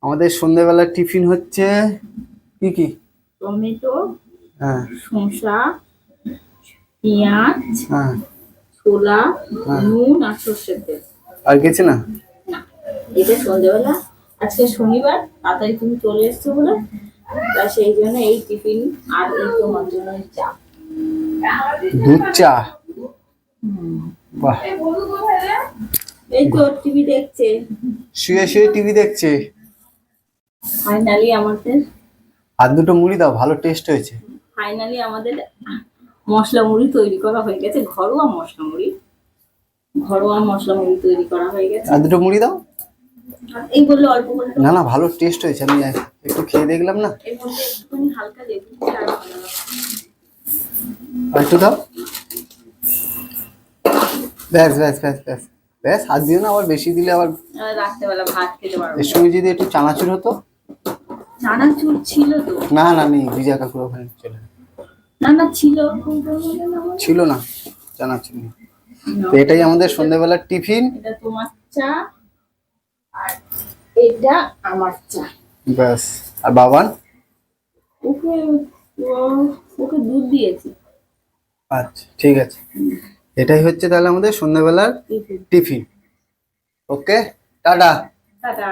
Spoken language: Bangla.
আমাদের সন্ধ্যেবেলার টিফিন হচ্ছে কি কি? টমেটো, হ্যাঁ শসা, পেঁয়াজ, হ্যাঁ ছোলা, হ্যাঁ। নুন আর সর্ষের তেল। আর কিছু না? না, এটা সন্ধ্যেবেলা। আজকে শনিবার, তাড়াতাড়ি তুমি চলে এসছো বলে তা সেই জন্য এই টিফিন। আর এই তোমার জন্য এই চা। দুধ চা। বাহ, এই তো টিভি দেখছে, শুয়ে শুয়ে টিভি দেখছে। ফাইনালি আমাদের আর দুটো মুড়ি দাও, ভালো টেস্ট হয়েছে। ফাইনালি আমাদের মশলা মুড়ি তৈরি করা হয়ে গেছে। ঘরোয়া মশলা মুড়ি তৈরি করা হয়ে গেছে। আর দুটো মুড়ি দাও। এই বললে অল্প করে না না, ভালো টেস্ট হয়েছে, আমি একটু খেয়ে দেখলাম না। এর মধ্যে একটুখানি হালকা লেবু দিলে আরো ভালো লাগে। আর একটু দাও। ব্যাস ব্যাস ব্যাস ব্যাস ব্যাস, হাত দিও না, আবার বেশি দিলে আবার। রাত্রেবেলা ভাত খেতে পারবো। এর সঙ্গে যদি একটু চানাচুর হতো। চানাচুর ছিল তো? না না, নেই, ভিজা কাকুর ওখানে চলে। না ছিল। ছিল না, চানাচুর নেই। তো এটাই আমাদের সন্ধ্যেবেলার টিফিন। এটা তোমার চা আর এটা আমার চা। ব্যাস। আর বাবান? ওকে ওকে দুধ দিয়েছি। আচ্ছা ঠিক আছে, এটাই হচ্ছে তাহলে আমাদের সন্ধ্যেবেলার টিফিন। ওকে, টাটা। টাটা।